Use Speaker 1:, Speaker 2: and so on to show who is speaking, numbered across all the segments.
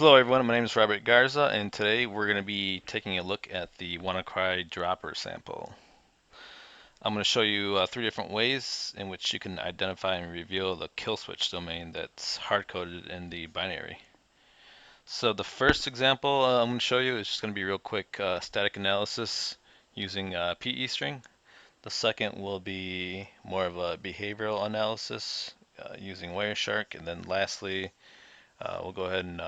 Speaker 1: Hello everyone, my name is Robert Garza and today we're going to be taking a look at the Wannacry dropper sample. I'm going to show you three different ways in which you can identify and reveal the Killswitch domain that's hard-coded in the binary. So the first example I'm going to show you is just going to be real quick static analysis using PE string. The second will be more of a behavioral analysis using Wireshark, and then lastly we'll go ahead and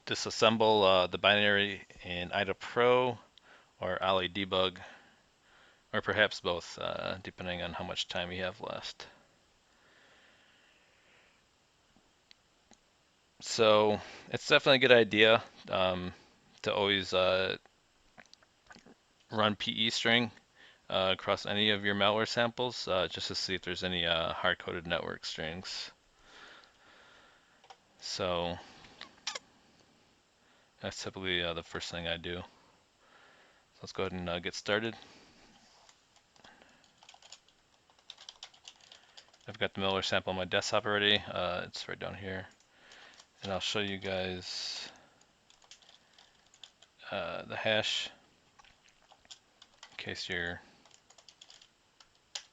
Speaker 1: disassemble the binary in IDA Pro or Ali Debug, or perhaps both, depending on how much time you have left. So it's definitely a good idea to always run PE string across any of your malware samples just to see if there's any hard-coded network strings. So that's typically the first thing I do. So let's go ahead and get started. I've got the malware sample on my desktop already. It's right down here. And I'll show you guys the hash in case you're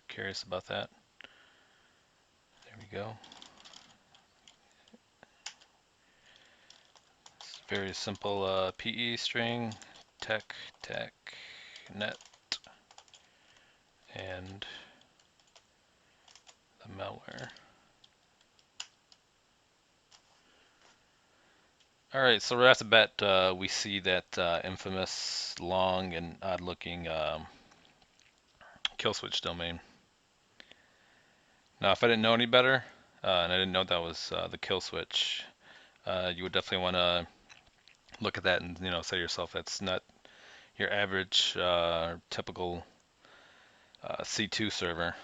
Speaker 1: curious about that. There we go. It's a very simple PE string, tech, net, and the malware. All right, so right off the bat, we see that infamous, long, and odd-looking Killswitch domain. Now, if I didn't know any better, and I didn't know that was the Killswitch, you would definitely want to look at that and say to yourself, that's not your average typical C2 server.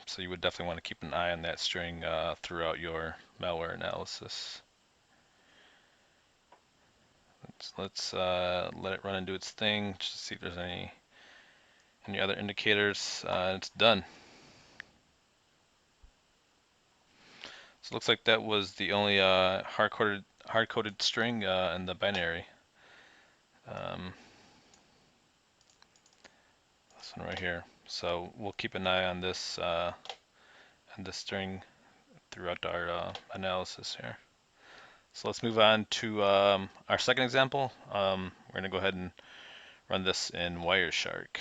Speaker 1: So you would definitely want to keep an eye on that string throughout your malware analysis. Let's let it run and do its thing, just to see if there's any other indicators. It's done. So it looks like that was the only hard-coded string in the binary. This one right here. So we'll keep an eye on this string throughout our analysis here. So let's move on to our second example. We're going to go ahead and run this in Wireshark.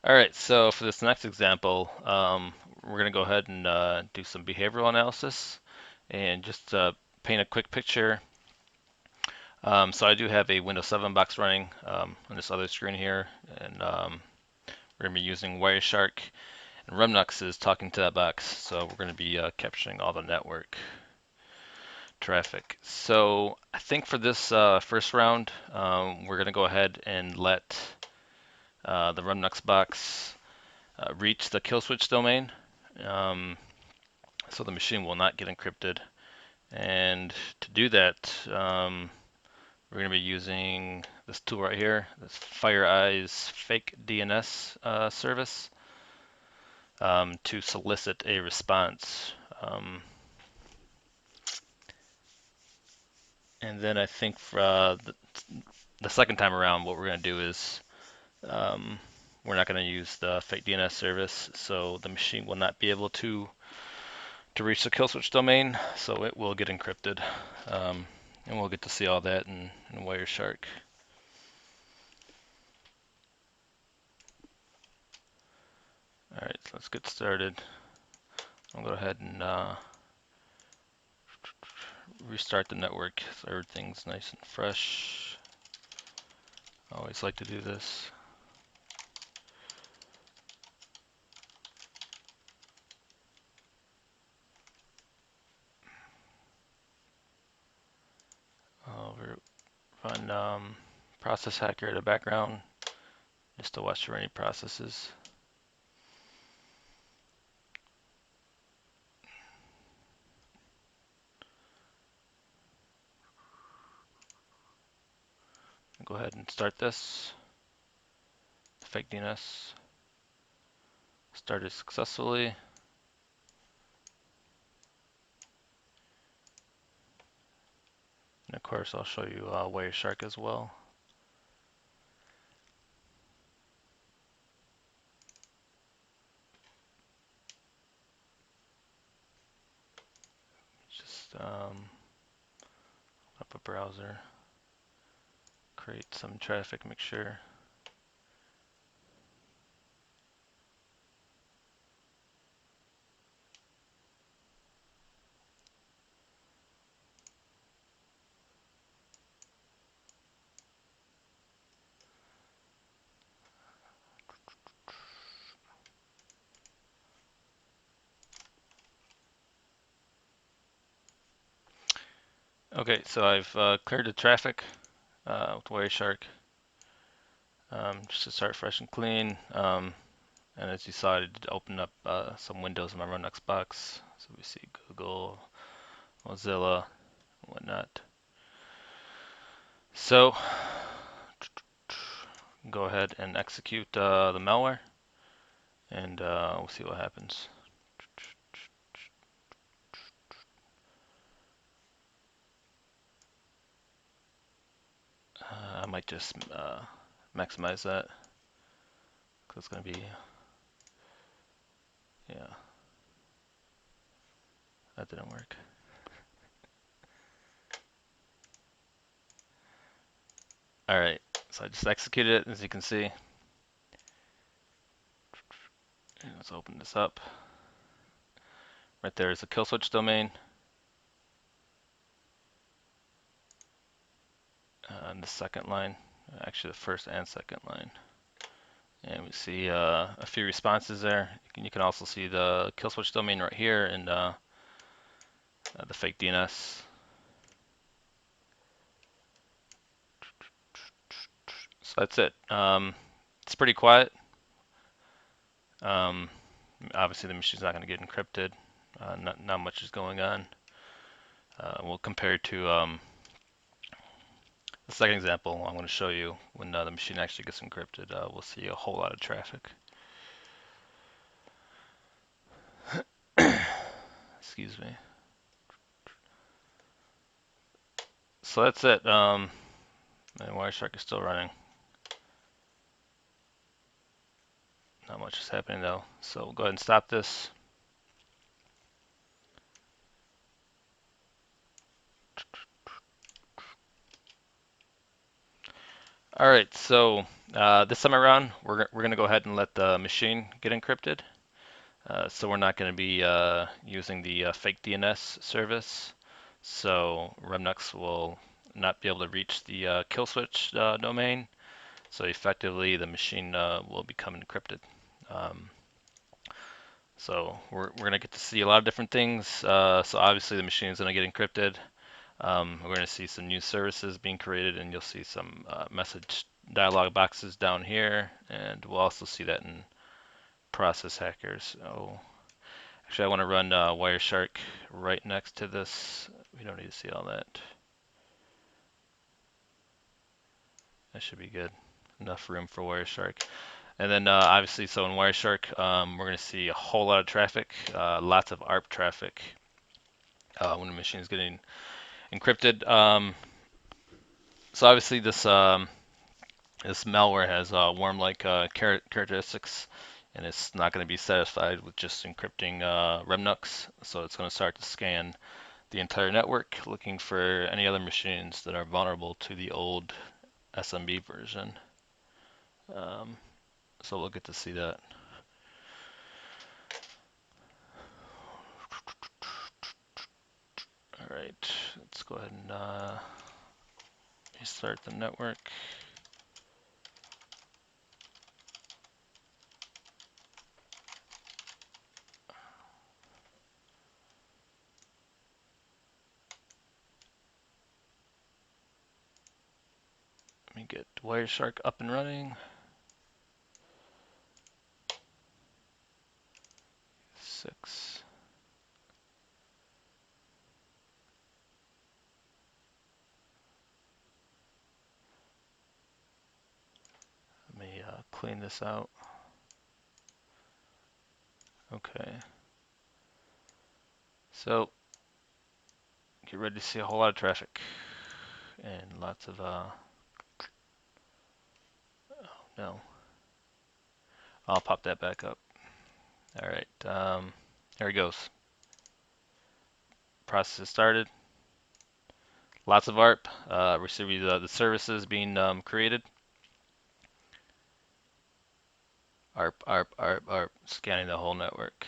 Speaker 1: All right, so for this next example, we're going to go ahead and do some behavioral analysis and just paint a quick picture. So I do have a Windows 7 box running on this other screen here, and we're going to be using Wireshark, and Remnux is talking to that box, so we're going to be capturing all the network traffic. So I think for this first round, we're going to go ahead and let the Remnux box reach the Killswitch domain, so the machine will not get encrypted. And to do that, we're going to be using this tool right here, this FireEye's fake DNS service, to solicit a response. And then I think for the second time around, what we're going to do is we're not going to use the fake DNS service, so the machine will not be able to reach the Killswitch domain, so it will get encrypted. And we'll get to see all that in Wireshark. All right, so let's get started. I'll go ahead and restart the network so everything's nice and fresh. I always like to do this. I'll run process hacker in the background just to watch for any processes. Go ahead and start this. The fake DNS started successfully. of course, I'll show you Wireshark as well. Just up a browser, create some traffic mixture. Okay, so I've cleared the traffic with Wireshark just to start fresh and clean. And as you saw, it did open up some windows in my Run box. So we see Google, Mozilla, and whatnot. So go ahead and execute the malware, and we'll see what happens. I might just maximize that because it's going to be, yeah, that didn't work. All right, so I just executed it, as you can see. And let's open this up. Right there is the Killswitch domain. And the second line, actually the first and second line. And we see a few responses there. You can also see the Killswitch domain right here and the fake DNS. So that's it. It's pretty quiet. Obviously the machine's not going to get encrypted. Not much is going on. We'll compare to the second example I'm going to show you. When the machine actually gets encrypted, we'll see a whole lot of traffic. Excuse me. So that's it. And Wireshark is still running. Not much is happening though. So we'll go ahead and stop this. All right, so this time around, we're going to go ahead and let the machine get encrypted. So we're not going to be using the fake DNS service. So Remnux will not be able to reach the Killswitch domain. So effectively, the machine will become encrypted. So we're going to get to see a lot of different things. So obviously, the machine is going to get encrypted. We're going to see some new services being created, and you'll see some message dialog boxes down here, and we'll also see that in process hackers. Oh, actually, I want to run Wireshark right next to this. We don't need to see all that. That should be good. Enough room for Wireshark. And then obviously, so in Wireshark, we're going to see a whole lot of traffic, lots of ARP traffic when the machine is getting encrypted. So obviously, this malware has worm-like characteristics, and it's not going to be satisfied with just encrypting Remnux. So it's going to start to scan the entire network, looking for any other machines that are vulnerable to the old SMB version. So we'll get to see that. All right, let's go ahead and restart the network. Let me get Wireshark up and running. 6. Let me clean this out. Okay. So get ready to see a whole lot of traffic. and lots of no, I'll pop that back up. All right, here it goes. Process is started. Lots of ARP. We see the services being created. ARP, scanning the whole network.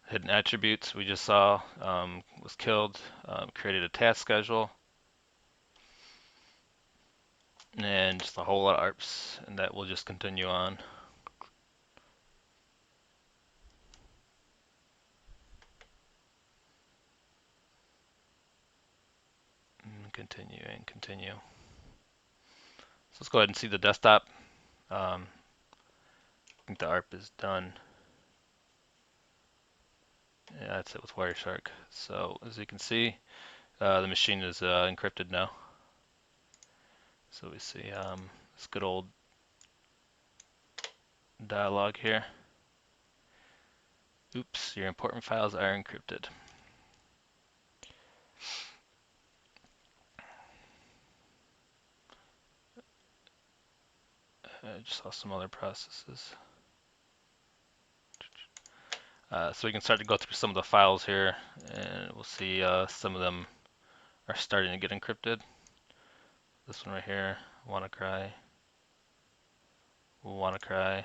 Speaker 1: Hidden attributes we just saw was killed. Created a task schedule. And just a whole lot of ARPs, and that will just continue on. And continue and continue. So let's go ahead and see the desktop. I think the ARP is done. Yeah, that's it with Wireshark. So as you can see, the machine is encrypted now. So we see this good old dialog here. Oops, your important files are encrypted. I just saw some other processes. So we can start to go through some of the files here, and we'll see some of them are starting to get encrypted. This one right here, Wannacry, Wannacry,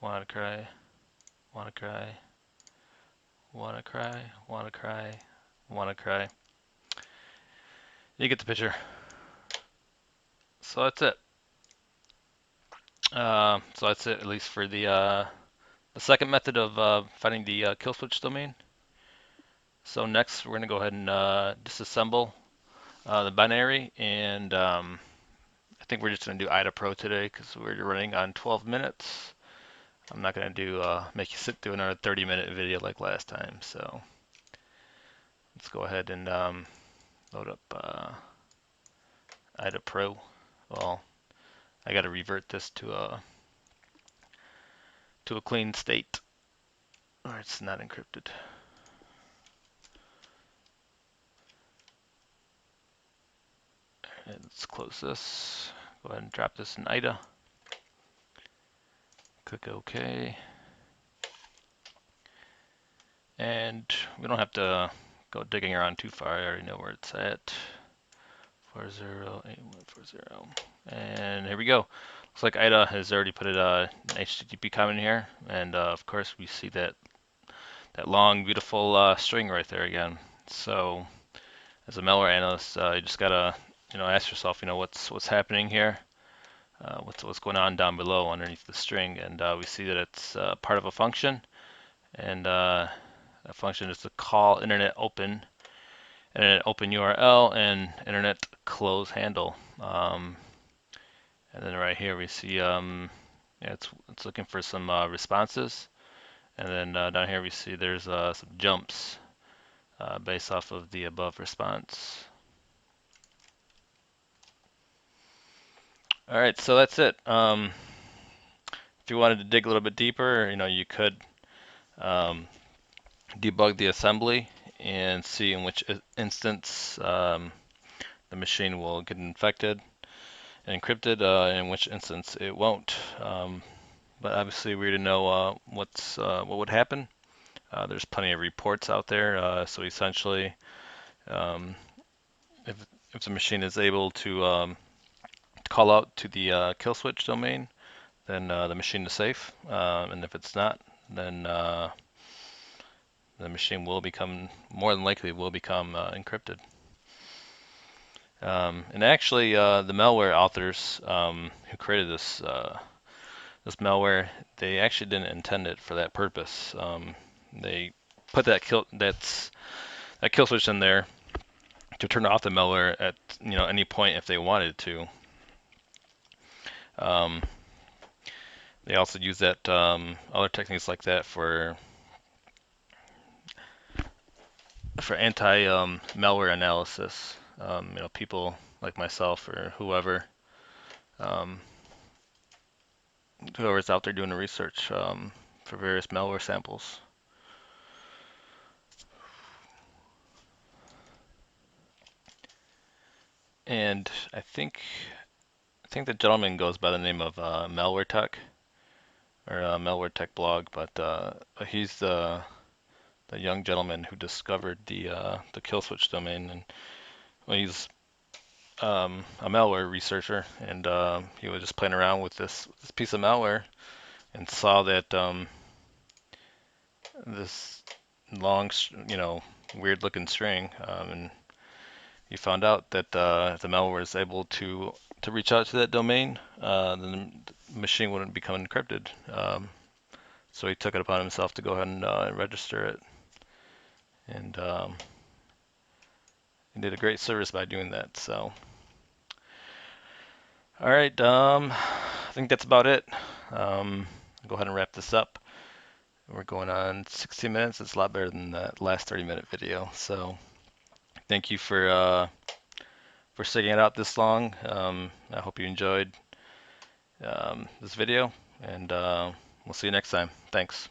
Speaker 1: Wannacry, Wannacry, Wannacry, Wannacry, Wannacry. You get the picture. So that's it. So that's it, at least for the second method of finding the Killswitch domain. So next, we're going to go ahead and disassemble the binary, and I think we're just going to do IDA Pro today because we're running on 12 minutes. I'm not going to do make you sit through another 30-minute video like last time. So let's go ahead and load up IDA Pro. Well, I got to revert this to a clean state, or it's not encrypted. All right, let's close this. Go ahead and drop this in IDA. Click OK. And we don't have to go digging around too far. I already know where it's at. 408140. And here we go. Looks like IDA has already put an HTTP comment here, and of course we see that long beautiful string right there again. So as a malware analyst, you just gotta ask yourself what's happening here, what's going on down below underneath the string, and we see that it's part of a function, and that function is to call internet open URL and internet close handle. And then right here we see yeah, it's looking for some responses, and then down here we see there's some jumps based off of the above response. All right, so that's it. If you wanted to dig a little bit deeper, you could debug the assembly and see in which instance the machine will get infected and encrypted, in which instance it won't. But obviously we already know what would happen. There's plenty of reports out there. So essentially, if the machine is able to call out to the Killswitch domain, then the machine is safe. And if it's not, then the machine will more than likely become encrypted. And actually, the malware authors who created this malware, they actually didn't intend it for that purpose. They put that kill switch in there to turn off the malware at any point if they wanted to. They also use that other techniques like that for anti malware analysis. People like myself or whoever's out there doing the research for various malware samples. And I think the gentleman goes by the name of Malware Tech or Malware Tech blog, but he's the young gentleman who discovered the Killswitch domain, and well, he's a malware researcher, and he was just playing around with this piece of malware and saw that this long, weird looking string, and he found out that if the malware is able to reach out to that domain, then the machine wouldn't become encrypted. So he took it upon himself to go ahead and register it, and he did a great service by doing that. So, all right, I think that's about it. Go ahead and wrap this up. We're going on 60 minutes. It's a lot better than that last 30-minute video. So, thank you for sticking it out this long. I hope you enjoyed this video, and we'll see you next time. Thanks.